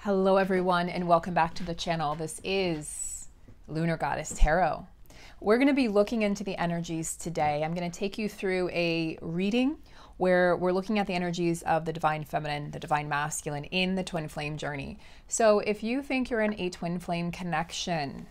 Hello everyone and welcome back to the channel. This is Lunar Goddess Tarot. We're going to be looking into the energies today. I'm going to take you through a reading where we're looking at the energies of the divine feminine, the divine masculine in the twin flame journey. So if you think you're in a twin flame connection,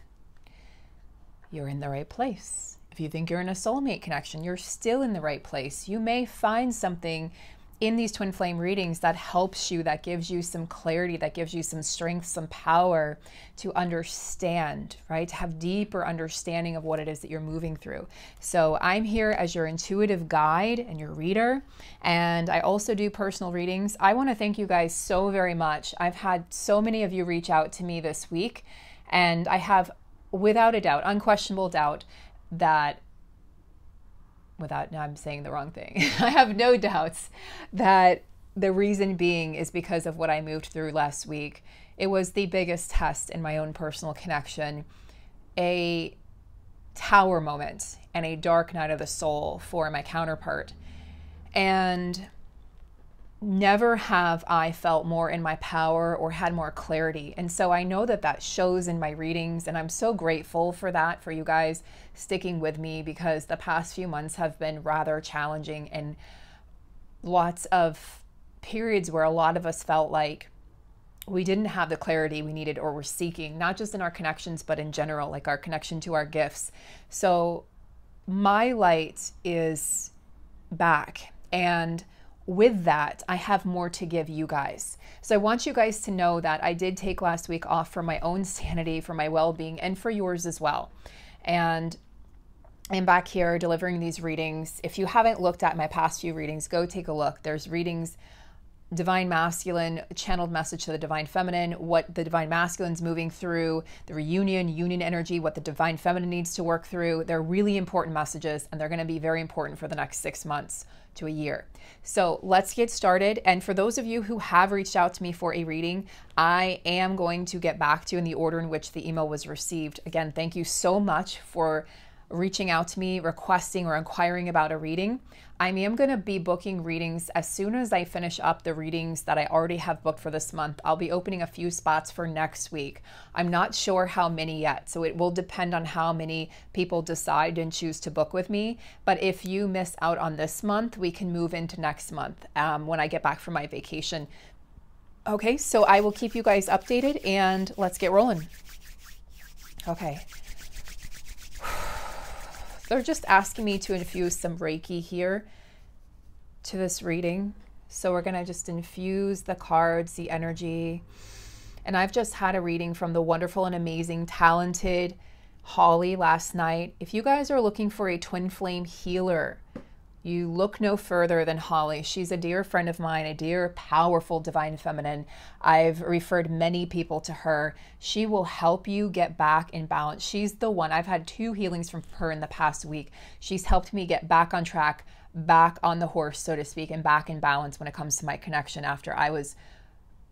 you're in the right place. If you think you're in a soulmate connection, you're still in the right place. You may find something in these twin flame readings that helps you, that gives you some clarity, that gives you some strength, some power to understand, right? To have deeper understanding of what it is that you're moving through. So I'm here as your intuitive guide and your reader, and I also do personal readings. I want to thank you guys so very much. I've had so many of you reach out to me this week, and I have, without a doubt, unquestionable doubt that I'm saying the wrong thing. I have no doubts that the reason being is because of what I moved through last week. It was the biggest test in my own personal connection, a tower moment and a dark night of the soul for my counterpart. And never have I felt more in my power or had more clarity. And so I know that that shows in my readings, and I'm so grateful for that, for you guys sticking with me, because the past few months have been rather challenging and lots of periods where a lot of us felt like we didn't have the clarity we needed or were seeking, not just in our connections, but in general, like our connection to our gifts. So my light is back, and with that, I have more to give you guys. So I want you guys to know that I did take last week off for my own sanity, for my well-being, and for yours as well. And I'm back here delivering these readings. If you haven't looked at my past few readings, go take a look. There's readings, divine masculine, channeled message to the divine feminine, what the divine masculine's moving through, the union energy, what the divine feminine needs to work through. They're really important messages, and they're going to be very important for the next 6 months to a year. So let's get started. And for those of you who have reached out to me for a reading, I am going to get back to you in the order in which the email was received. Again, thank you so much for reaching out to me, requesting or inquiring about a reading. I am going to be booking readings as soon as I finish up the readings that I already have booked for this month. I'll be opening a few spots for next week. I'm not sure how many yet, so it will depend on how many people decide and choose to book with me. But if you miss out on this month, we can move into next month when I get back from my vacation. Okay, so I will keep you guys updated, and let's get rolling. Okay. They're just asking me to infuse some Reiki here to this reading. So we're going to just infuse the cards, the energy. And I've just had a reading from the wonderful and amazing, talented Holly last night. If you guys are looking for a twin flame healer, you look no further than Holly. She's a dear friend of mine, a dear, powerful divine feminine. I've referred many people to her. She will help you get back in balance. She's the one. I've had 2 healings from her in the past week. She's helped me get back on track, back on the horse, so to speak, and back in balance when it comes to my connection after I was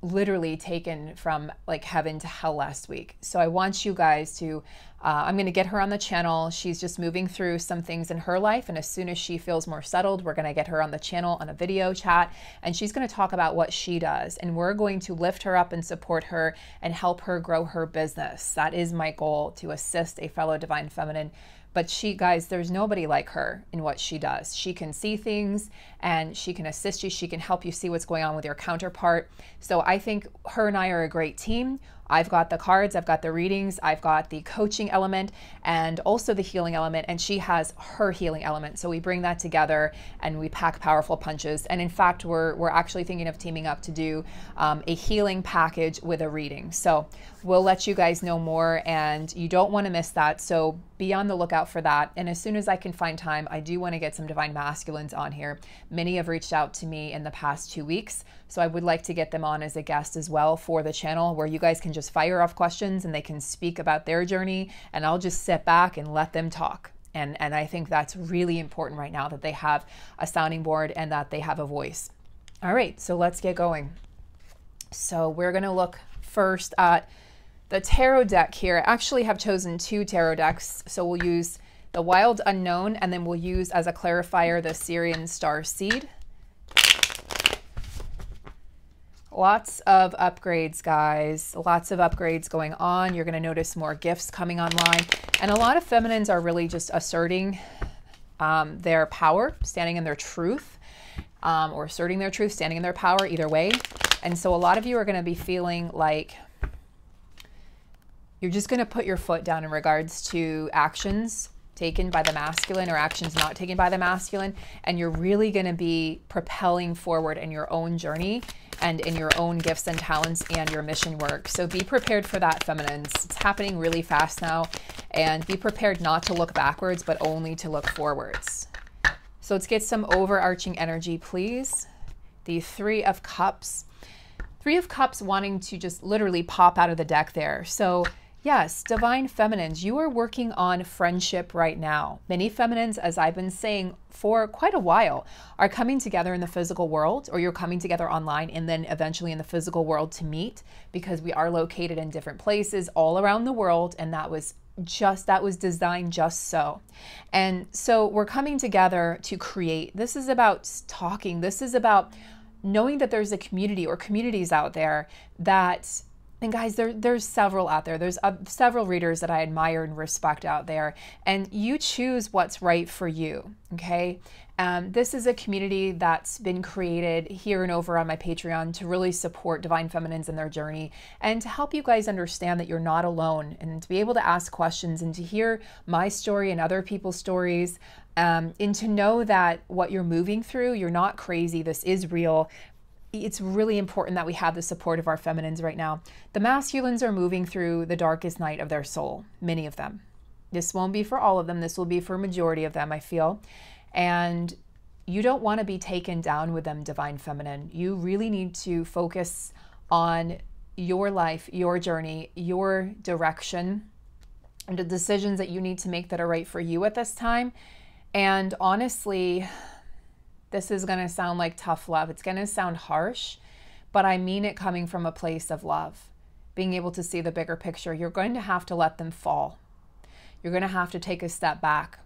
literally taken from like heaven to hell last week. So I want you guys to, I'm going to get her on the channel. She's just moving through some things in her life. And as soon as she feels more settled, we're going to get her on the channel on a video chat. And she's going to talk about what she does. And we're going to lift her up and support her and help her grow her business. That is my goal, to assist a fellow divine feminine. But she, guys, there's nobody like her in what she does. She can see things and she can assist you. She can help you see what's going on with your counterpart. So I think her and I are a great team. I've got the cards, I've got the readings, I've got the coaching element and also the healing element, and she has her healing element. So we bring that together and we pack powerful punches. And in fact, we're actually thinking of teaming up to do a healing package with a reading. So we'll let you guys know more, and you don't want to miss that. So be on the lookout for that. And as soon as I can find time, I do want to get some divine masculines on here. Many have reached out to me in the past 2 weeks. So I would like to get them on as a guest as well for the channel, where you guys can just fire off questions and they can speak about their journey, and I'll just sit back and let them talk. And I think that's really important right now, that they have a sounding board and that they have a voice. All right, so let's get going. So we're going to look first at the tarot deck here. I actually have chosen 2 tarot decks. So we'll use the Wild Unknown, and then we'll use as a clarifier the Syrian Star Seed. Lots of upgrades, guys. Lots of upgrades going on. You're going to notice more gifts coming online. And a lot of feminines are really just asserting their power, standing in their truth, or asserting their truth, standing in their power, either way. And so a lot of you are going to be feeling like you're just going to put your foot down in regards to actions taken by the masculine or actions not taken by the masculine. And you're really going to be propelling forward in your own journey and in your own gifts and talents and your mission work. So be prepared for that, feminines. It's happening really fast now. And be prepared not to look backwards, but only to look forwards. So let's get some overarching energy, please. The Three of Cups. Three of Cups wanting to just literally pop out of the deck there. So yes, divine feminines, you are working on friendship right now. Many feminines, as I've been saying for quite a while, are coming together in the physical world, or you're coming together online and then eventually in the physical world to meet, because we are located in different places all around the world, and that was designed just so. And so we're coming together to create. This is about talking. This is about knowing that there's a community or communities out there that, and guys, there's several out there. There's several readers that I admire and respect out there, and you choose what's right for you, okay? This is a community that's been created here and over on my Patreon to really support divine feminines in their journey and to help you guys understand that you're not alone, and to be able to ask questions and to hear my story and other people's stories, and to know that what you're moving through, you're not crazy. This is real. It's really important that we have the support of our feminines right now. The masculines are moving through the darkest night of their soul, many of them. This won't be for all of them. This will be for a majority of them, I feel. And you don't want to be taken down with them, divine feminine. You really need to focus on your life, your journey, your direction, and the decisions that you need to make that are right for you at this time. And honestly, this is going to sound like tough love. It's going to sound harsh, but I mean it coming from a place of love, being able to see the bigger picture. You're going to have to let them fall. You're going to have to take a step back.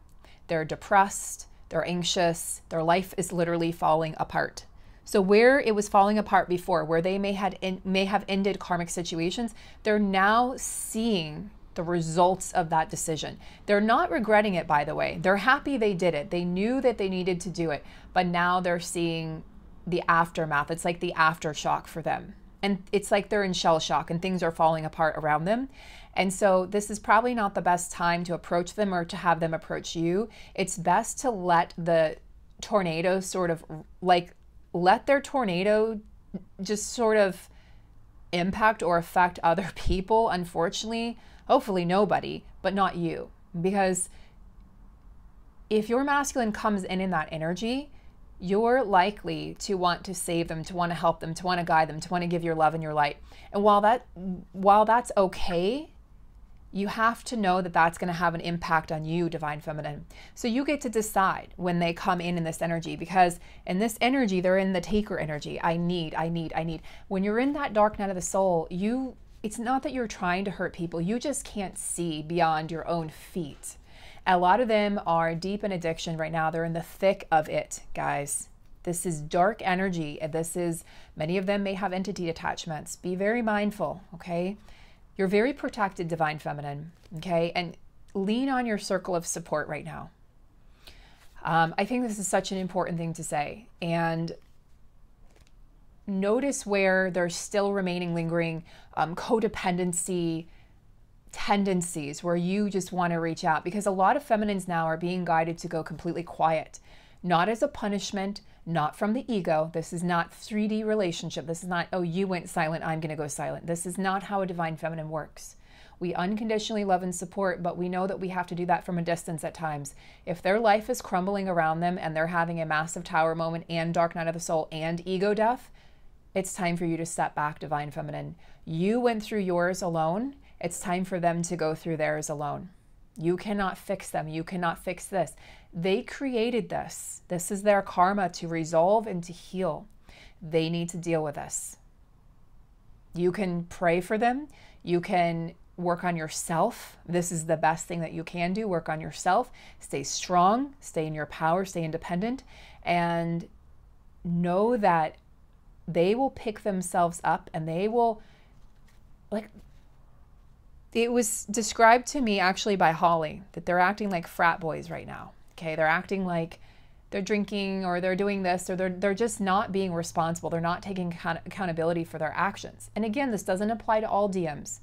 They're depressed. They're anxious. Their life is literally falling apart. So where it was falling apart before, where they may have ended karmic situations, they're now seeing the results of that decision. They're not regretting it, by the way. They're happy they did it. They knew that they needed to do it, but now they're seeing the aftermath. It's like the aftershock for them. And it's like they're in shell shock and things are falling apart around them. And so this is probably not the best time to approach them or to have them approach you. It's best to let the tornado sort of let their tornado just sort of impact or affect other people, unfortunately. Hopefully nobody, but not you. Because if your masculine comes in that energy, you're likely to want to save them, to want to help them, to want to guide them, to want to give your love and your light. And while that's okay, you have to know that that's going to have an impact on you, divine feminine. So you get to decide when they come in this energy, because in this energy, they're in the taker energy. I need. When you're in that dark night of the soul, it's not that you're trying to hurt people. You just can't see beyond your own feet. A lot of them are deep in addiction right now. They're in the thick of it, guys. This is dark energy. Many of them may have entity attachments. Be very mindful, okay? You're very protected, divine feminine, okay? And lean on your circle of support right now. I think this is such an important thing to say. And notice where there's still remaining lingering codependency tendencies where you just want to reach out, because a lot of feminines now are being guided to go completely quiet, not as a punishment, not from the ego. This is not 3D relationship. This is not, oh, you went silent, I'm going to go silent. This is not how a divine feminine works. We unconditionally love and support, but we know that we have to do that from a distance at times. If their life is crumbling around them and they're having a massive tower moment and dark night of the soul and ego death, it's time for you to step back, divine feminine. You went through yours alone. It's time for them to go through theirs alone. You cannot fix them. You cannot fix this. They created this. This is their karma to resolve and to heal. They need to deal with this. You can pray for them. You can work on yourself. This is the best thing that you can do. Work on yourself. Stay strong. Stay in your power. Stay independent. And know that they will pick themselves up and they will, like, it was described to me actually by Holly that they're acting like frat boys right now. Okay, they're acting like they're drinking or they're doing this or they're just not being responsible. They're not taking accountability for their actions. And again, this doesn't apply to all DMs.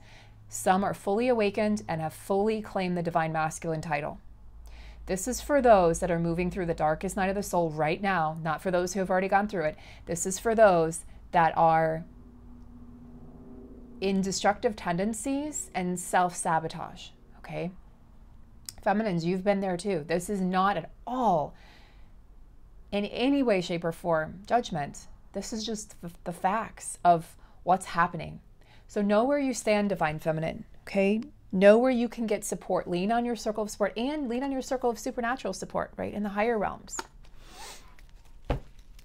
Some are fully awakened and have fully claimed the divine masculine title. This is for those that are moving through the darkest night of the soul right now, not for those who have already gone through it. This is for those that are in destructive tendencies and self-sabotage, okay? Feminines, you've been there too. This is not at all in any way, shape, or form judgment. This is just the facts of what's happening. So know where you stand, divine feminine, okay? Know where you can get support. Lean on your circle of support and lean on your circle of supernatural support, right? In the higher realms.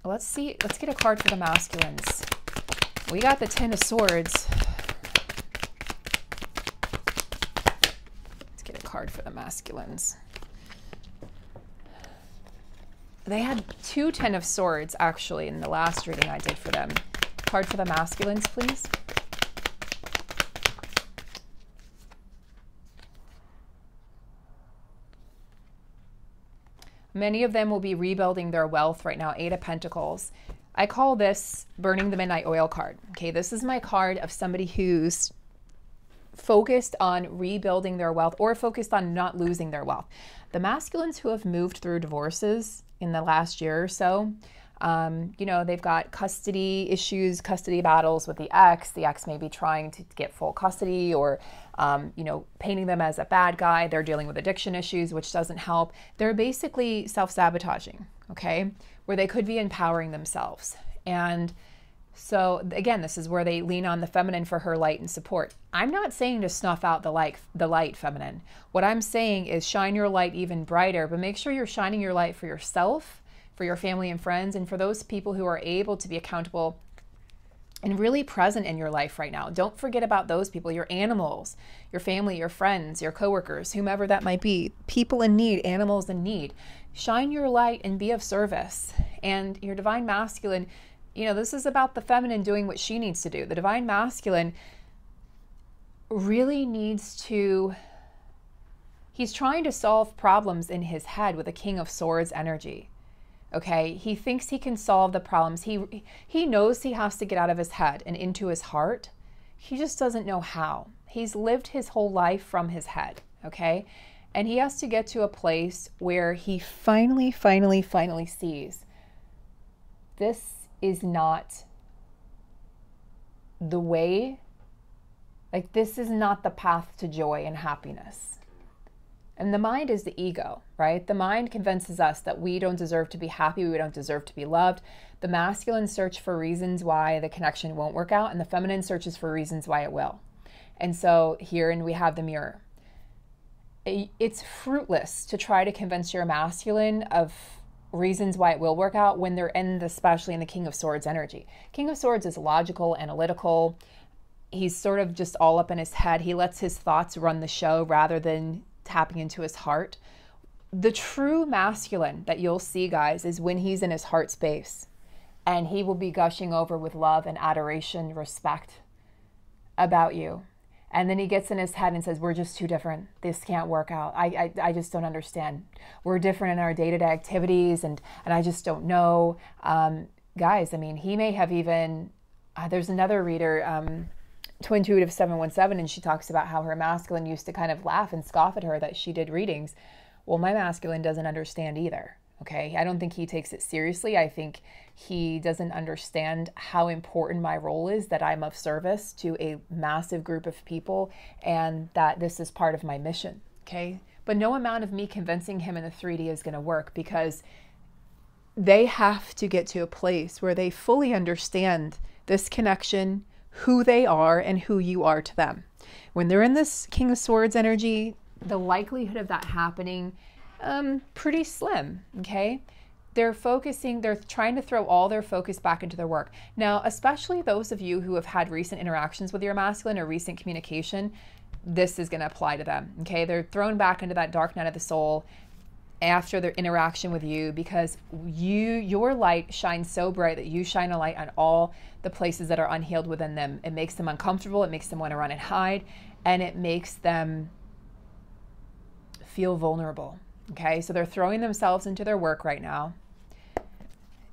Let's see. Let's get a card for the masculines. We got the Ten of Swords. Let's get a card for the masculines. They had 2 Ten of Swords actually in the last reading I did for them. Card for the masculines, please. Many of them will be rebuilding their wealth right now. 8 of Pentacles. I call this burning the midnight oil card. Okay, this is my card of somebody who's focused on rebuilding their wealth or focused on not losing their wealth. The masculines who have moved through divorces in the last year or so, you know, they've got custody issues, custody battles with the ex. The ex may be trying to get full custody or, you know, painting them as a bad guy. They're dealing with addiction issues, which doesn't help. They're basically self-sabotaging, okay, where they could be empowering themselves. And so again, this is where they lean on the feminine for her light and support. I'm not saying to snuff out the light feminine. What I'm saying is shine your light even brighter, but make sure you're shining your light for yourself, for your family and friends, and for those people who are able to be accountable and really present in your life right now. Don't forget about those people, your animals, your family, your friends, your coworkers, whomever that might be, people in need, animals in need. Shine your light and be of service. And your divine masculine, you know, this is about the feminine doing what she needs to do. The divine masculine really needs to, he's trying to solve problems in his head with a King of Swords energy. Okay, he thinks he can solve the problems. He knows he has to get out of his head and into his heart. He just doesn't know how. He's lived his whole life from his head, okay? And he has to get to a place where he finally sees this is not the way, like this is not the path to joy and happiness. And the mind is the ego, right? The mind convinces us that we don't deserve to be happy, we don't deserve to be loved. The masculine search for reasons why the connection won't work out, and the feminine searches for reasons why it will. And so here, and we have the mirror. It's fruitless to try to convince your masculine of reasons why it will work out when they're in, especially in the King of Swords energy. King of Swords is logical, analytical. He's sort of just all up in his head. He lets his thoughts run the show rather than tapping into his heart. The true masculine that you'll see, guys, is when he's in his heart space and he will be gushing over with love and adoration, respect about you. And then he gets in his head and says, we're just too different. This can't work out. I just don't understand. We're different in our day-to-day activities and I just don't know. Guys, I mean, he may have even, there's another reader, Twintuitive 717, and she talks about how her masculine used to kind of laugh and scoff at her that she did readings. Well, my masculine doesn't understand either, okay? I don't think he takes it seriously. I think he doesn't understand how important my role is, that I'm of service to a massive group of people and that this is part of my mission, okay? But no amount of me convincing him in the 3D is going to work because they have to get to a place where they fully understand this connection, who they are and who you are to them. When they're in this King of Swords energy, the likelihood of that happening, pretty slim, okay? They're trying to throw all their focus back into their work. Now, especially those of you who have had recent interactions with your masculine or recent communication, this is going to apply to them, okay? They're thrown back into that dark night of the soul. after their interaction with you, because your light shines so bright that you shine a light on all the places that are unhealed within them. It makes them uncomfortable. It makes them want to run and hide, and it makes them feel vulnerable. Okay, so they're throwing themselves into their work right now,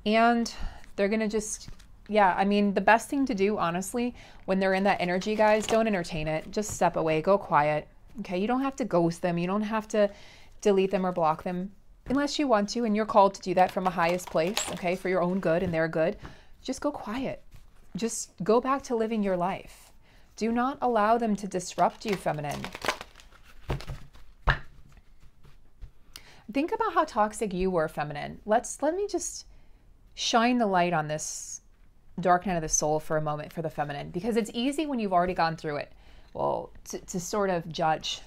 and they're gonna just, yeah, I mean, the best thing to do, honestly, when they're in that energy, guys, don't entertain it. Just step away, go quiet. Okay, you don't have to ghost them. You don't have to delete them or block them unless you want to, and you're called to do that from a highest place, okay, for your own good and their good. Just go quiet. Just go back to living your life. Do not allow them to disrupt you, feminine. Think about how toxic you were, feminine. Let me just shine the light on this dark night of the soul for a moment for the feminine, because it's easy when you've already gone through it, well, to sort of judge.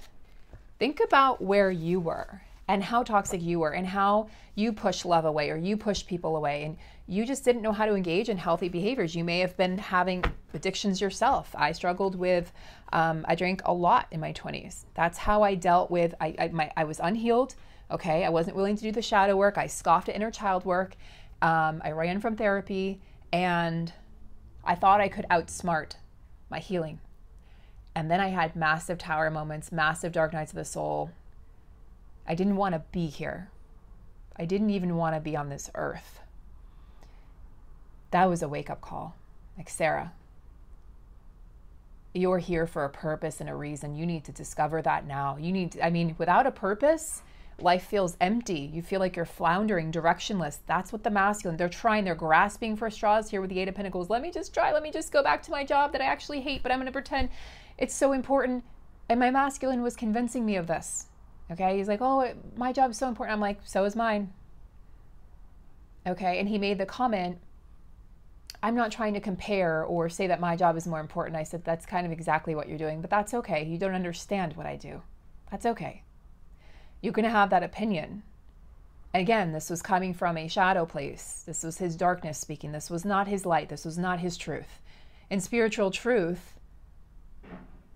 Think about where you were and how toxic you were and how you pushed love away or you pushed people away and you just didn't know how to engage in healthy behaviors. You may have been having addictions yourself. I struggled with, I drank a lot in my 20s. That's how I dealt with, I was unhealed, okay? I wasn't willing to do the shadow work. I scoffed at inner child work. I ran from therapy, and I thought I could outsmart my healing. And then I had massive tower moments, massive dark nights of the soul. I didn't want to be here. I didn't even want to be on this earth. That was a wake-up call. Like, Sarah, you're here for a purpose and a reason. You need to discover that now. You need to, I mean, without a purpose, life feels empty. You feel like you're floundering, directionless. That's what the masculine, they're grasping for straws here with the Eight of Pentacles. Let me just try. Let me just go back to my job that I actually hate, but I'm going to pretend it's so important. And my masculine was convincing me of this. Okay. He's like, oh, my job's so important. I'm like, so is mine. Okay. And he made the comment, I'm not trying to compare or say that my job is more important. I said, that's kind of exactly what you're doing, but that's okay. You don't understand what I do. That's okay. You're going to have that opinion. Again, this was coming from a shadow place. This was his darkness speaking. This was not his light. This was not his truth. In spiritual truth,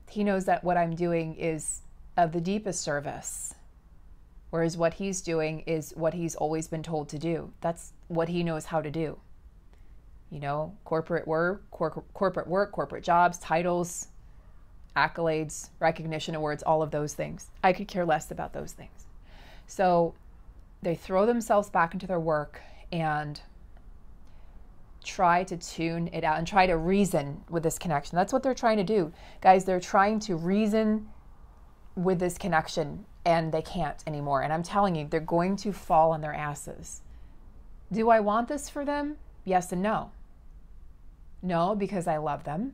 he knows that what I'm doing is of the deepest service, whereas what he's doing is what he's always been told to do. That's what he knows how to do. You know, corporate work, corporate jobs, titles, accolades, recognition, awards, all of those things. I could care less about those things. So they throw themselves back into their work and try to tune it out and try to reason with this connection. That's what they're trying to do. Guys, they're trying to reason with this connection and they can't anymore. And I'm telling you, they're going to fall on their asses. Do I want this for them? Yes and no. No, because I love them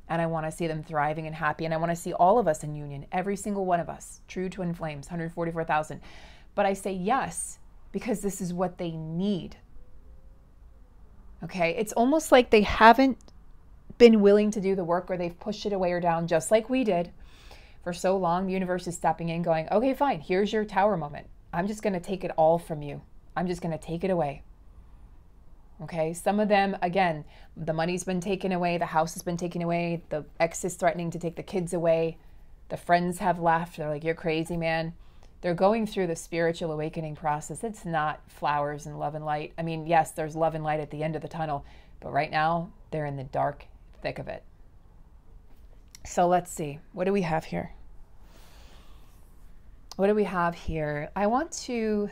and I want to see them thriving and happy, and I want to see all of us in union, every single one of us, true twin flames, 144,000. But I say yes because this is what they need. Okay, it's almost like they haven't been willing to do the work, or they've pushed it away or down, just like we did for so long. The universe is stepping in going, okay, fine, here's your tower moment. I'm just going to take it all from you. I'm just going to take it away. Okay, some of them, again, the money's been taken away, the house has been taken away, the ex is threatening to take the kids away, the friends have left, they're like, you're crazy, man. They're going through the spiritual awakening process. It's not flowers and love and light. I mean, yes, there's love and light at the end of the tunnel, but right now they're in the dark thick of it. So let's see, what do we have here? What do we have here? I want to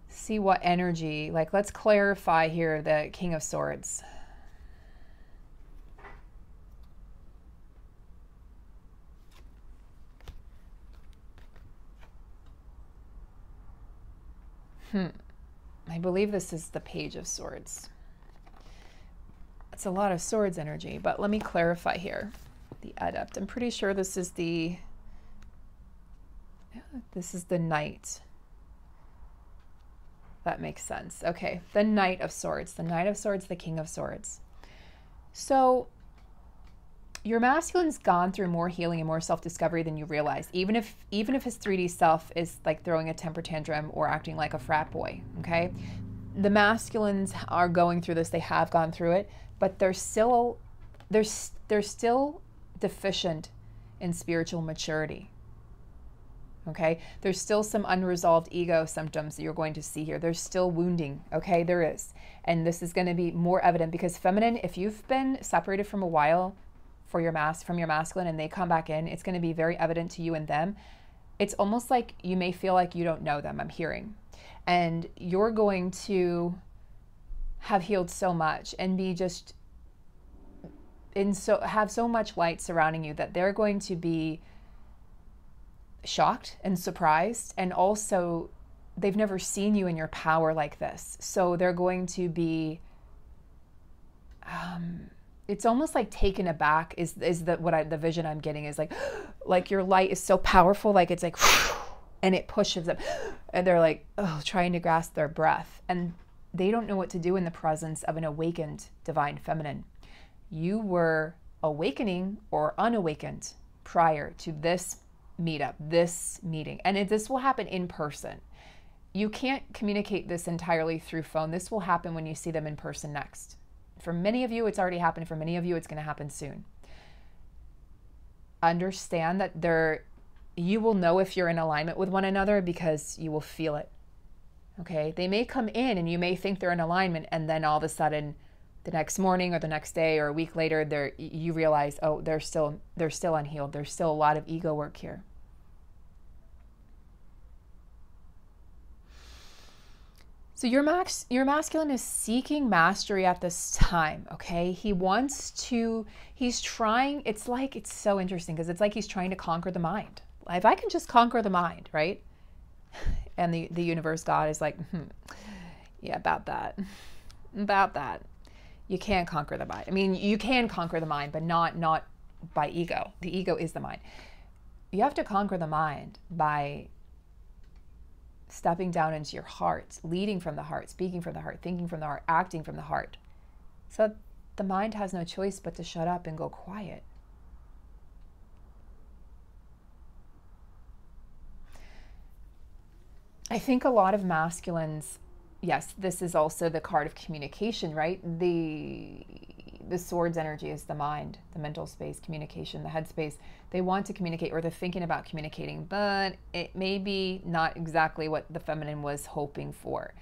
see what energy, like, let's clarify here the King of Swords. I believe this is the Page of Swords. It's a lot of swords energy, but let me clarify here. The Adept. I'm pretty sure this is the Knight. That makes sense. Okay, the Knight of Swords. The Knight of Swords, the King of Swords. So your masculine's gone through more healing and more self-discovery than you realize, even if his 3D self is like throwing a temper tantrum or acting like a frat boy, okay? The masculines are going through this. They have gone through it, but they're still deficient in spiritual maturity. okay? There's still some unresolved ego symptoms that you're going to see here. There's still wounding, okay? There is. And this is going to be more evident because feminine, if you've been separated from a while from your masculine and they come back in, it's going to be very evident to you and them. It's almost like you may feel like you don't know them, I'm hearing. And you're going to have healed so much and be just have so much light surrounding you that they're going to be shocked and surprised, and also they've never seen you in your power like this. So they're going to be it's almost like taken aback is the vision I'm getting is like your light is so powerful, like it's like and it pushes them and they're like, oh, trying to grasp their breath, and they don't know what to do in the presence of an awakened divine feminine. You were awakening or unawakened prior to this meetup, this meeting, and this will happen in person. You can't communicate this entirely through phone. This will happen when you see them in person next. For many of you, it's already happened. For many of you, it's going to happen soon. Understand that you will know if you're in alignment with one another because you will feel it. Okay? They may come in and you may think they're in alignment, and then all of a sudden, the next morning or the next day or a week later, you realize, oh, they're still unhealed. There's still a lot of ego work here. So your masculine is seeking mastery at this time, okay? He's trying, it's so interesting because it's like he's trying to conquer the mind. If I can just conquer the mind, right? And the universe God is like, yeah, about that. You can't conquer the mind. I mean, you can conquer the mind, but not by ego. The ego is the mind. You have to conquer the mind by stepping down into your heart, leading from the heart, speaking from the heart, thinking from the heart, acting from the heart. So the mind has no choice but to shut up and go quiet. I think a lot of masculines, yes, this is also the card of communication, right? The sword's energy is the mind, the mental space, communication, the head space. They want to communicate, or they're thinking about communicating, but it may be not exactly what the feminine was hoping for.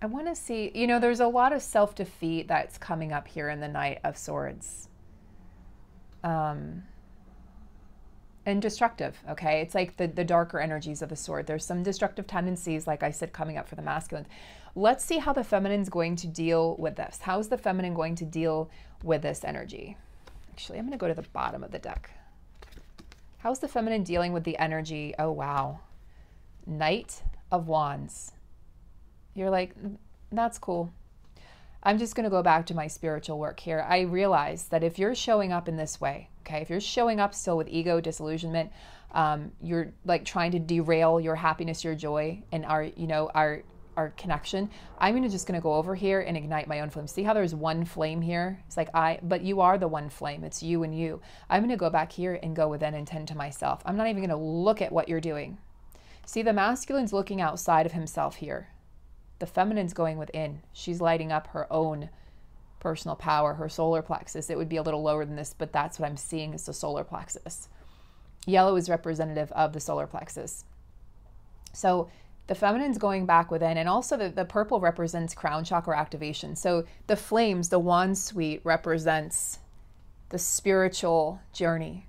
I want to see, there's a lot of self-defeat that's coming up here in the Knight of Swords. And destructive, okay? It's like the darker energies of the sword. There's some destructive tendencies, like I said, coming up for the masculine. Let's see how the feminine's going to deal with this. How's the feminine going to deal with this energy? Actually, I'm going to go to the bottom of the deck. How's the feminine dealing with the energy? Oh, wow. Knight of Wands. You're like, that's cool. I'm just going to go back to my spiritual work here. I realize that if you're showing up in this way, okay, if you're showing up still with ego, disillusionment, you're like trying to derail your happiness, your joy, and our connection, I'm just going to go over here and ignite my own flame. See how there's one flame here? It's like but you are the one flame. It's you and you. I'm going to go back here and go within and tend to myself. I'm not even going to look at what you're doing. See, the masculine's looking outside of himself here. The feminine's going within. She's lighting up her own personal power, her solar plexus. It would be a little lower than this, but that's what I'm seeing is the solar plexus. Yellow is representative of the solar plexus. So the feminine's going back within, and also the purple represents crown chakra activation. So the flames, the wand suite, represents the spiritual journey.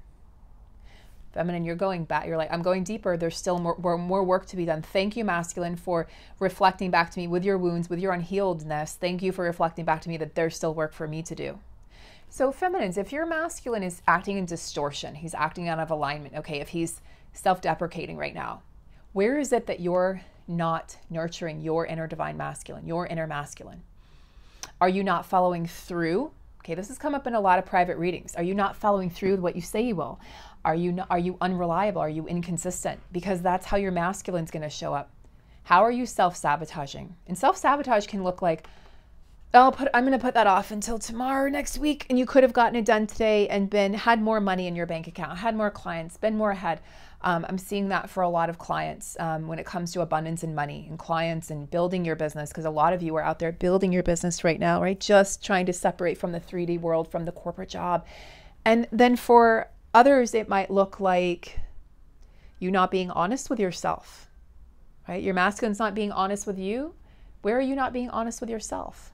Feminine, you're going back. You're like, I'm going deeper. There's still more work to be done. Thank you, masculine, for reflecting back to me with your wounds, with your unhealedness. Thank you for reflecting back to me that there's still work for me to do. So feminines, if your masculine is acting in distortion, he's acting out of alignment, okay, if he's self-deprecating right now, where is it that you're not nurturing your inner divine masculine, your inner masculine? Are you not following through? Okay, this has come up in a lot of private readings. Are you not following through with what you say you will? Are you unreliable? Are you inconsistent? Because that's how your masculine's going to show up. How are you self-sabotaging? And self-sabotage can look like, I'm going to put that off until tomorrow, next week. And you could have gotten it done today and had more money in your bank account, had more clients, been more ahead. I'm seeing that for a lot of clients when it comes to abundance and money and clients and building your business, because a lot of you are out there building your business right now, right? Just trying to separate from the 3D world, from the corporate job. And then for others, it might look like you not being honest with yourself, right? Your masculine's not being honest with you. Where are you not being honest with yourself?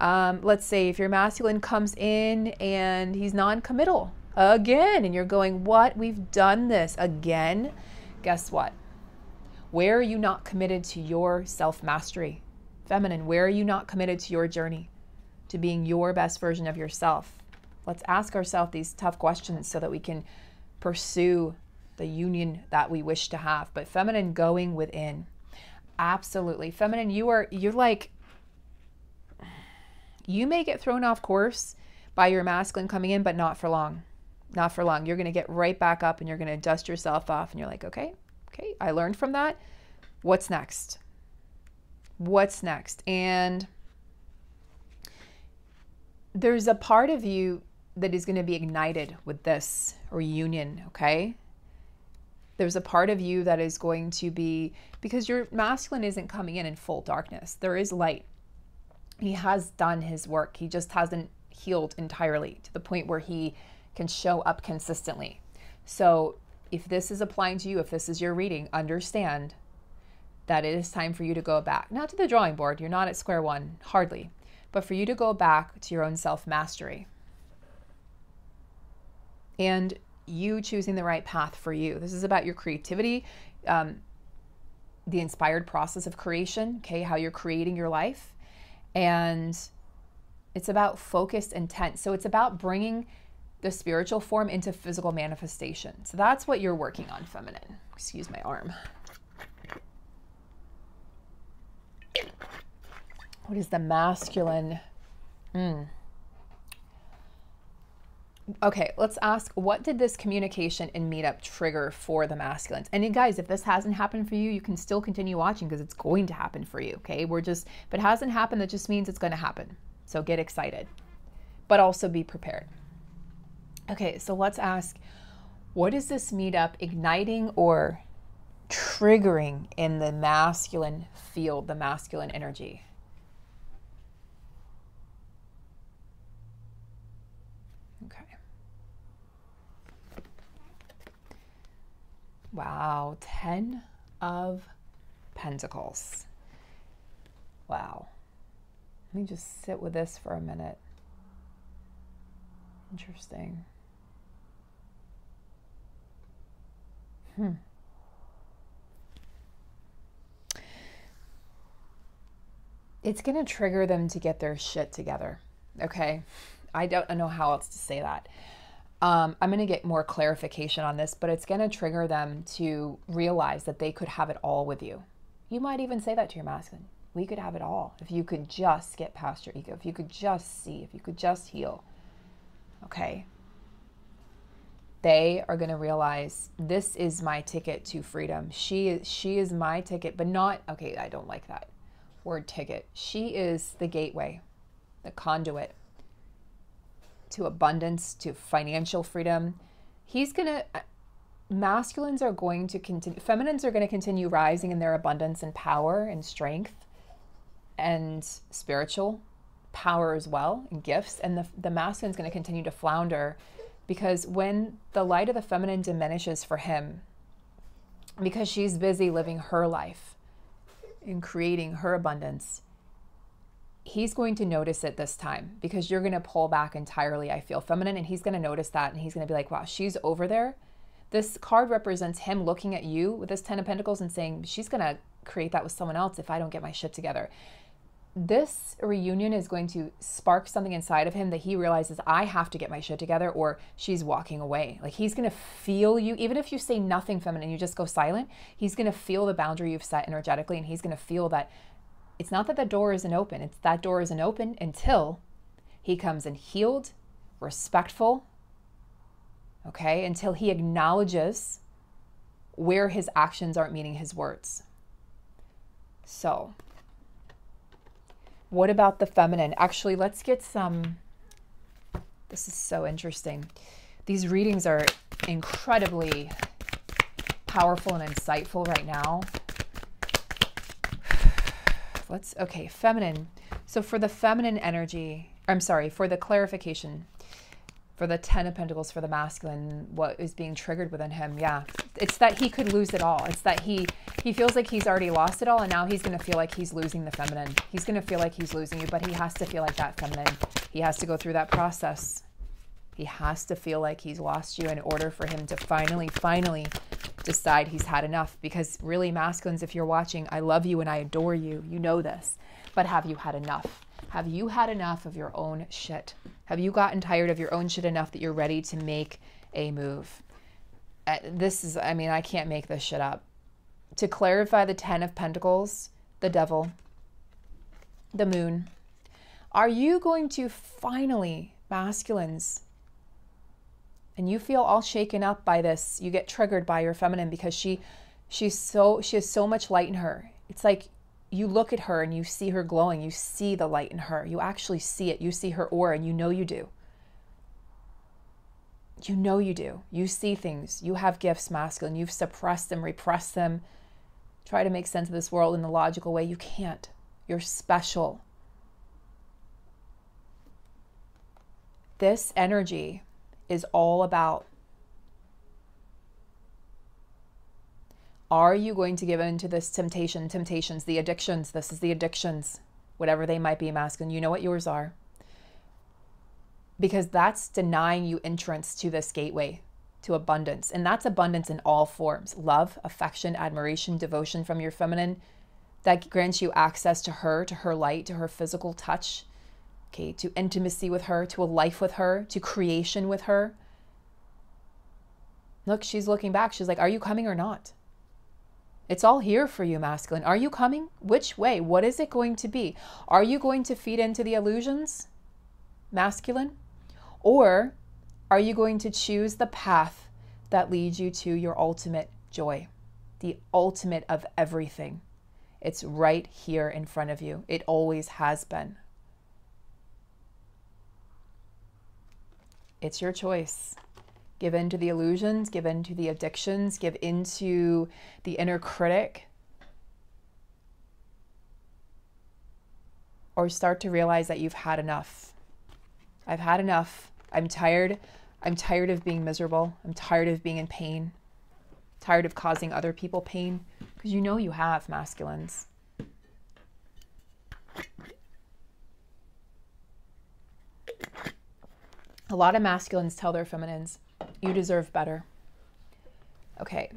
Let's say if your masculine comes in and he's non-committal again, and you're going, what? We've done this again. Guess what? Where are you not committed to your self-mastery? Feminine, where are you not committed to your journey, to being your best version of yourself? Let's ask ourselves these tough questions so that we can pursue the union that we wish to have. But feminine, going within. Absolutely. Feminine, you're like, you may get thrown off course by your masculine coming in, but not for long. Not for long. You're going to get right back up and you're going to dust yourself off. And you're like, okay, I learned from that. What's next? What's next? And there's a part of you that is going to be ignited with this reunion, okay? There's a part of you that is going to be, because your masculine isn't coming in full darkness. There is light. He has done his work. He just hasn't healed entirely to the point where he can show up consistently. So if this is applying to you, if this is your reading, understand that it is time for you to go back. Not to the drawing board. You're not at square one, hardly. But for you to go back to your own self-mastery. And you choosing the right path for you. This is about your creativity, the inspired process of creation, okay, how you're creating your life. And it's about focused intent. So it's about bringing the spiritual form into physical manifestation. So that's what you're working on, feminine. Excuse my arm. What is the masculine? Okay, let's ask, what did this communication and meetup trigger for the masculines? And then guys, if this hasn't happened for you, you can still continue watching because it's going to happen for you, okay? If it hasn't happened, that just means it's going to happen. So get excited, but also be prepared. Okay, so let's ask, what is this meetup igniting or triggering in the masculine field, the masculine energy? Wow, 10 of Pentacles. Wow. Let me just sit with this for a minute. Interesting. It's going to trigger them to get their shit together, okay? I don't know how else to say that. I'm going to get more clarification on this, but it's going to trigger them to realize that they could have it all with you. You might even say that to your masculine. We could have it all if you could just get past your ego, if you could just see, if you could just heal. Okay. They are going to realize this is my ticket to freedom. She is my ticket, but not, okay, I don't like that word ticket. She is the gateway, the conduit to abundance, to financial freedom. Masculines are going to continue, feminines are going to continue rising in their abundance and power and strength and spiritual power as well, and gifts. And the masculine is going to continue to flounder, because when the light of the feminine diminishes for him, because she's busy living her life and creating her abundance, he's going to notice it this time, because you're going to pull back entirely, I feel, feminine, and he's going to notice that, and he's going to be like, wow, she's over there. This card represents him looking at you with this 10 of Pentacles and saying, she's going to create that with someone else if I don't get my shit together. This reunion is going to spark something inside of him that he realizes, I have to get my shit together, or she's walking away. Like, he's going to feel you, even if you say nothing, feminine, you just go silent, he's going to feel the boundary you've set energetically, and he's going to feel that it's not that the door isn't open. It's that door isn't open until he comes in healed, respectful, okay? Until he acknowledges where his actions aren't meeting his words. So What about the feminine? Actually, let's get some. This is so interesting. These readings are incredibly powerful and insightful right now. Okay, feminine. So for the feminine energy, I'm sorry, for the clarification, for the 10 of Pentacles, for the masculine, what is being triggered within him? Yeah, it's that he could lose it all. It's that he feels like he's already lost it all, and now he's going to feel like he's losing the feminine. He's going to feel like he's losing you, but he has to feel like that feminine. He has to go through that process. He has to feel like he's lost you in order for him to finally decide he's had enough. Because really, masculines, if you're watching, I love you and I adore you. You know this. But have you had enough? Have you had enough of your own shit? Have you gotten tired of your own shit enough that you're ready to make a move? This is, I mean, I can't make this shit up. To clarify the 10 of Pentacles, the devil, the moon, are you going to finally, masculines, and you feel all shaken up by this, you get triggered by your feminine because she has so much light in her. It's like you look at her and you see her glowing. You see the light in her. You actually see it. You see her aura, and you know you do. You know you do. You see things. You have gifts, masculine. You've suppressed them, repressed them. Try to make sense of this world in the logical way. You can't. You're special. This energy is all about, are you going to give in to this temptations, the addictions? This is the addictions, whatever they might be, masculine. You know what yours are. Because that's denying you entrance to this gateway, to abundance. And that's abundance in all forms. Love, affection, admiration, devotion from your feminine. That grants you access to her light, to her physical touch. Okay, to intimacy with her, to a life with her, to creation with her. Look, she's looking back. She's like, are you coming or not? It's all here for you, masculine. Are you coming? Which way? What is it going to be? Are you going to feed into the illusions, masculine? Or are you going to choose the path that leads you to your ultimate joy, the ultimate of everything? It's right here in front of you. It always has been. It's your choice. Give in to the illusions, give in to the addictions, give into the inner critic. Or start to realize that you've had enough. I've had enough. I'm tired. I'm tired of being miserable. I'm tired of being in pain. Tired of causing other people pain. Because you know you have, masculines. A lot of masculines tell their feminines, you deserve better. Okay,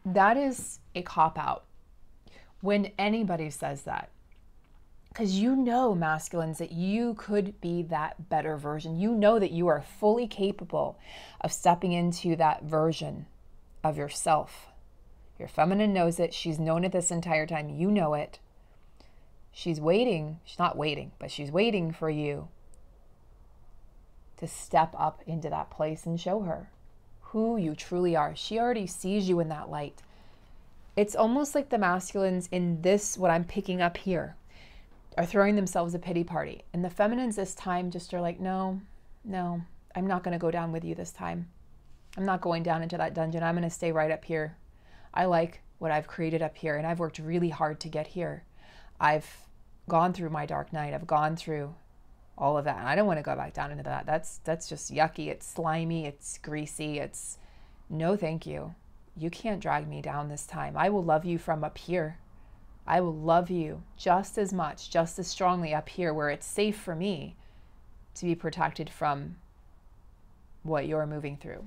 that is a cop-out when anybody says that. Because you know, masculines, that you could be that better version. You know that you are fully capable of stepping into that version of yourself. Your feminine knows it. She's known it this entire time. You know it. She's waiting. She's not waiting, but she's waiting for you to step up into that place and show her who you truly are. She already sees you in that light. It's almost like the masculines in this, what I'm picking up here, are throwing themselves a pity party. And the feminines this time just are like, no, I'm not going to go down with you this time. I'm not going down into that dungeon. I'm going to stay right up here. I like what I've created up here, and I've worked really hard to get here. I've gone through my dark night. I've gone through all of that. And I don't want to go back down into that. That's just yucky. It's slimy. It's greasy. It's no, thank you. You can't drag me down this time. I will love you from up here. I will love you just as much, just as strongly up here where it's safe for me to be protected from what you're moving through.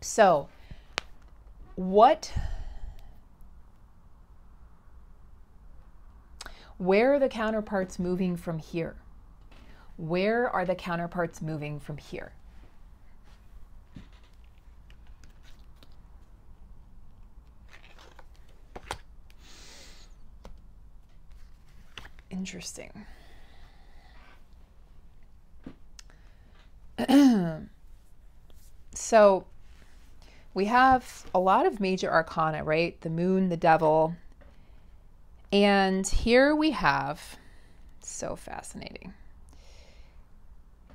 So where are the counterparts moving from here? Where are the counterparts moving from here? Interesting. So we have a lot of major arcana, right? The moon, the devil. And here we have So fascinating.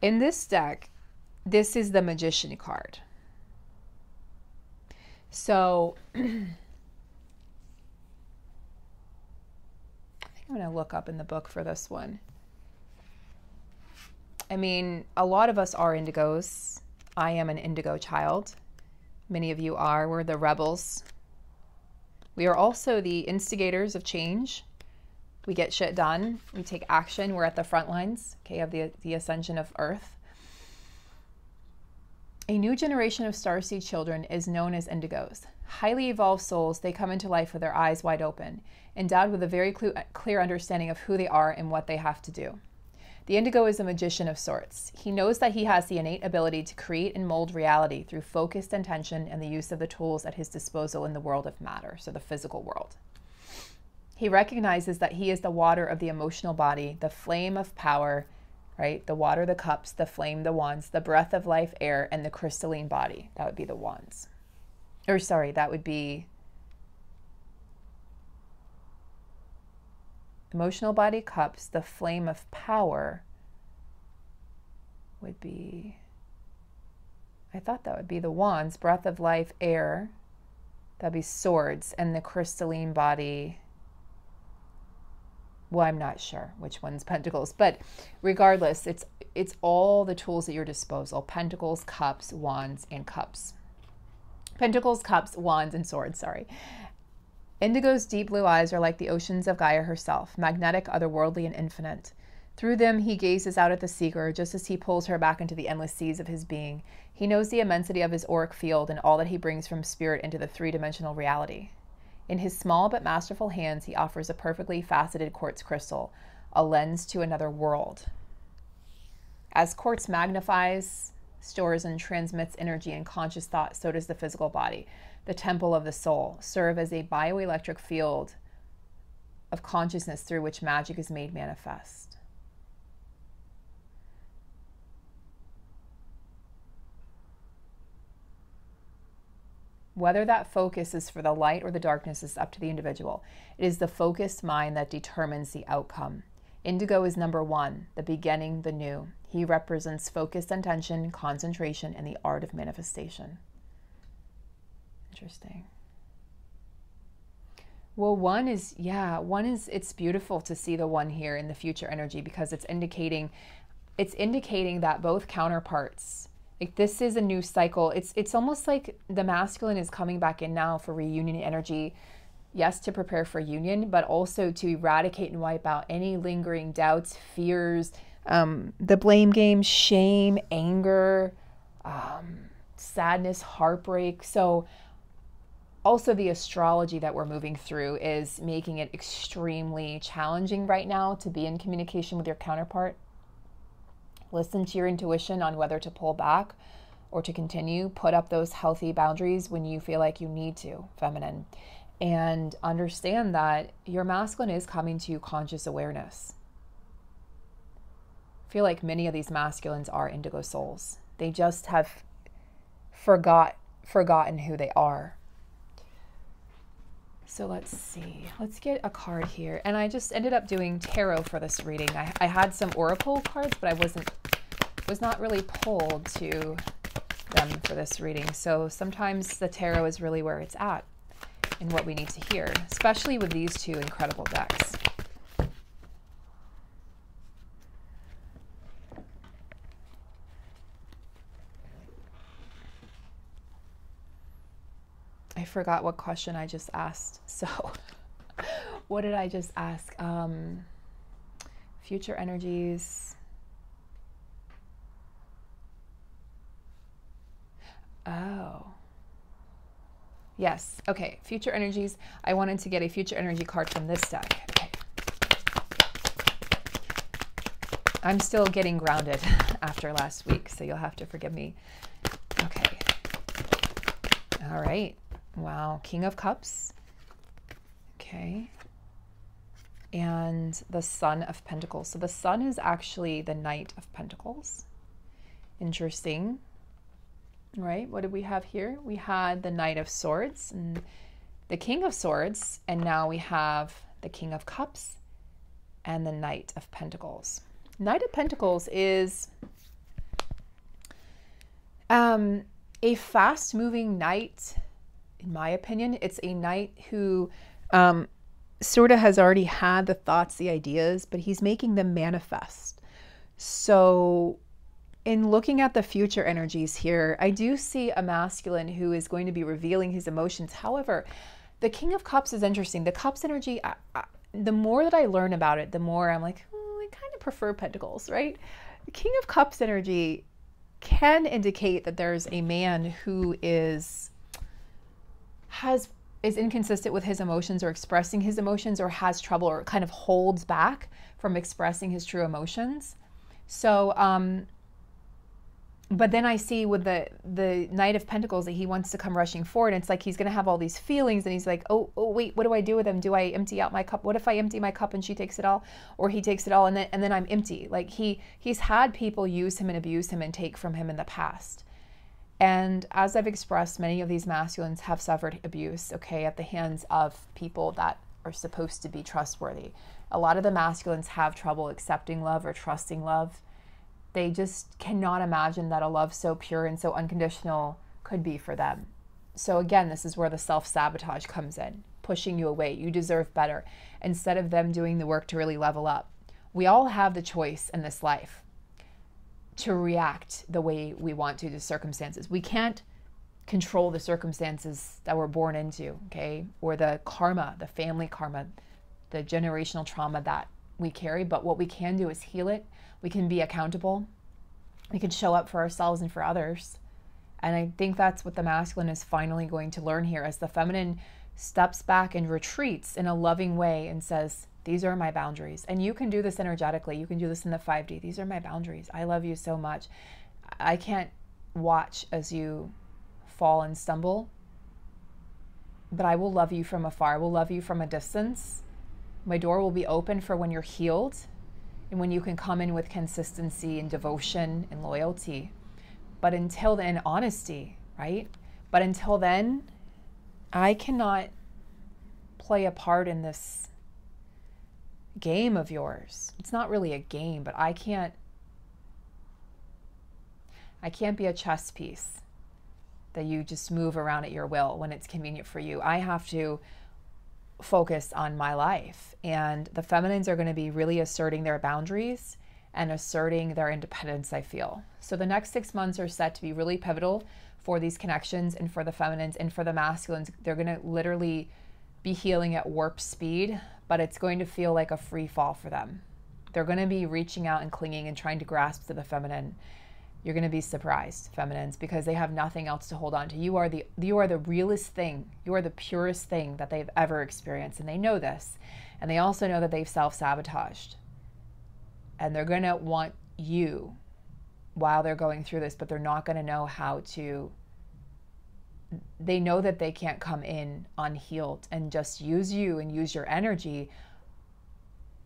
In this deck, this is the Magician card. So I think I'm going to look up in the book for this one. I mean, a lot of us are indigos. I am an indigo child. Many of you are. We're the rebels. We are also the instigators of change. We get shit done. We take action. We're at the front lines, okay, of the ascension of Earth. A new generation of starseed children is known as indigos. Highly evolved souls, they come into life with their eyes wide open, endowed with a very clear understanding of who they are and what they have to do. The indigo is a magician of sorts. He knows that he has the innate ability to create and mold reality through focused intention and the use of the tools at his disposal in the world of matter, so the physical world. He recognizes that he is the water of the emotional body, the flame of power, right? The water, the cups, the flame, the wands, the breath of life, air, and the crystalline body. That would be the wands. Or sorry, that would be emotional body, cups, the flame of power would be, I thought that would be the wands, breath of life, air, that'd be swords, and the crystalline body, well, I'm not sure which one's pentacles, but regardless, it's all the tools at your disposal. Pentacles, cups, wands, and cups. Pentacles, cups, wands, and swords, sorry. Indigo's deep blue eyes are like the oceans of Gaia herself, magnetic, otherworldly, and infinite. Through them, he gazes out at the seeker, just as he pulls her back into the endless seas of his being. He knows the immensity of his auric field and all that he brings from spirit into the three-dimensional reality. In his small but masterful hands, he offers a perfectly faceted quartz crystal, a lens to another world. As quartz magnifies, stores, and transmits energy and conscious thought, so does the physical body. The temple of the soul serve as a bioelectric field of consciousness through which magic is made manifest. Whether that focus is for the light or the darkness is up to the individual. It is the focused mind that determines the outcome. Indigo is number one, the beginning, the new. He represents focused intention, concentration, and the art of manifestation. Interesting. Well, it's beautiful to see the one here in the future energy because it's indicating that both counterparts, like this is a new cycle. It's almost like the masculine is coming back in now for reunion energy. Yes, to prepare for union, but also to eradicate and wipe out any lingering doubts, fears, the blame game, shame, anger, sadness, heartbreak. So also the astrology that we're moving through is making it extremely challenging right now to be in communication with your counterpart. Listen to your intuition on whether to pull back or to continue. Put up those healthy boundaries when you feel like you need to, feminine. And understand that your masculine is coming to conscious awareness. I feel like many of these masculines are indigo souls. They just have forgotten who they are. So let's see. Let's get a card here. And I just ended up doing tarot for this reading. I had some oracle cards, but I was not really pulled to them for this reading. So sometimes the tarot is really where it's at and what we need to hear, especially with these two incredible decks. I forgot what question I just asked. So what did I just ask? Future energies. Oh. Yes. Okay. Future energies. I wanted to get a future energy card from this deck. Okay. I'm still getting grounded after last week, so you'll have to forgive me. Okay. All right. Wow. King of Cups. Okay. And the Sun of Pentacles. So the Sun is actually the Knight of Pentacles. Interesting. Right? What did we have here? We had the Knight of Swords and the King of Swords. And now we have the King of Cups and the Knight of Pentacles. Knight of Pentacles is a fast-moving knight, in my opinion. It's a knight who sort of has already had the thoughts, the ideas, but he's making them manifest. So in looking at the future energies here, I do see a masculine who is going to be revealing his emotions. However, the King of Cups is interesting. The Cups energy, the more that I learn about it, the more I'm like, I kind of prefer Pentacles, right? The King of Cups energy can indicate that there's a man who is inconsistent with his emotions or expressing his emotions, or has trouble or kind of holds back from expressing his true emotions. So, but then I see with the Knight of Pentacles that he wants to come rushing forward. And it's like he's going to have all these feelings, and he's like, oh, wait, what do I do with them? Do I empty out my cup? What if I empty my cup and she takes it all, or he takes it all, and then I'm empty? Like he's had people use him and abuse him and take from him in the past. And as I've expressed, many of these masculines have suffered abuse, okay, at the hands of people that are supposed to be trustworthy. A lot of the masculines have trouble accepting love or trusting love. They just cannot imagine that a love so pure and so unconditional could be for them. So again, this is where the self-sabotage comes in, pushing you away. You deserve better, instead of them doing the work to really level up. We all have the choice in this life to react the way we want to circumstances. We can't control the circumstances that we're born into, okay? Or the karma, the family karma, the generational trauma that we carry. But what we can do is heal it. We can be accountable. We can show up for ourselves and for others. And I think that's what the masculine is finally going to learn here, as the feminine steps back and retreats in a loving way and says, these are my boundaries. And you can do this energetically. You can do this in the 5D. These are my boundaries. I love you so much. I can't watch as you fall and stumble, but I will love you from afar. I will love you from a distance. My door will be open for when you're healed and when you can come in with consistency and devotion and loyalty. But until then, honesty, right? But until then, I cannot play a part in this game of yours. It's not really a game, but I can't be a chess piece that you just move around at your will when it's convenient for you. I have to focus on my life. And the feminines are going to be really asserting their boundaries and asserting their independence, I feel. So the next 6 months are set to be really pivotal for these connections, and for the feminines and for the masculines. They're going to literally be healing at warp speed, but it's going to feel like a free fall for them. They're going to be reaching out and clinging and trying to grasp to the feminine. You're going to be surprised, feminines, because they have nothing else to hold on to. You are the realest thing. You are the purest thing that they've ever experienced, and they know this. And they also know that they've self-sabotaged. And they're going to want you while they're going through this, but they're not going to know how to. They know that they can't come in unhealed and just use you and use your energy,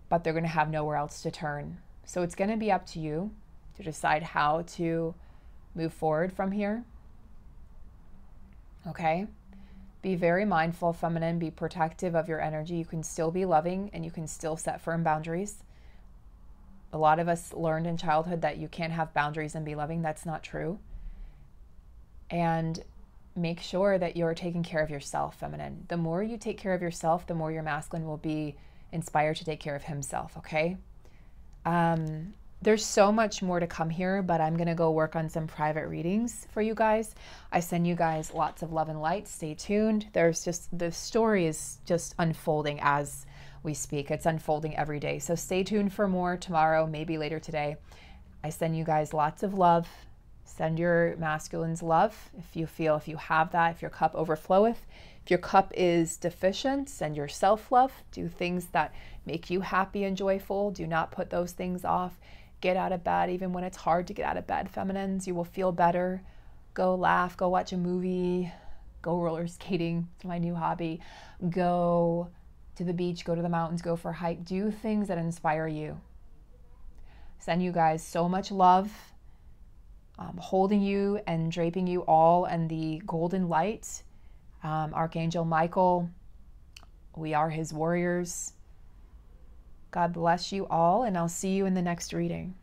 but they're going to have nowhere else to turn. So it's going to be up to you to decide how to move forward from here. Okay? Be very mindful, feminine. Be protective of your energy. You can still be loving and you can still set firm boundaries. A lot of us learned in childhood that you can't have boundaries and be loving. That's not true. And make sure that you're taking care of yourself, feminine. The more you take care of yourself, the more your masculine will be inspired to take care of himself, okay? There's so much more to come here, but I'm going to go work on some private readings for you guys. I send you guys lots of love and light. Stay tuned. The story is just unfolding as we speak. It's unfolding every day. So stay tuned for more tomorrow, maybe later today. I send you guys lots of love. Send your masculines love if you have that, if your cup overfloweth. If your cup is deficient, send your self-love. Do things that make you happy and joyful. Do not put those things off. Get out of bed even when it's hard to get out of bed, feminines. You will feel better. Go laugh, go watch a movie, go roller skating. It's my new hobby. Go to the beach, go to the mountains, go for a hike. Do things that inspire you. Send you guys so much love. Holding you and draping you all in the golden light. Archangel Michael, we are his warriors. God bless you all, and I'll see you in the next reading.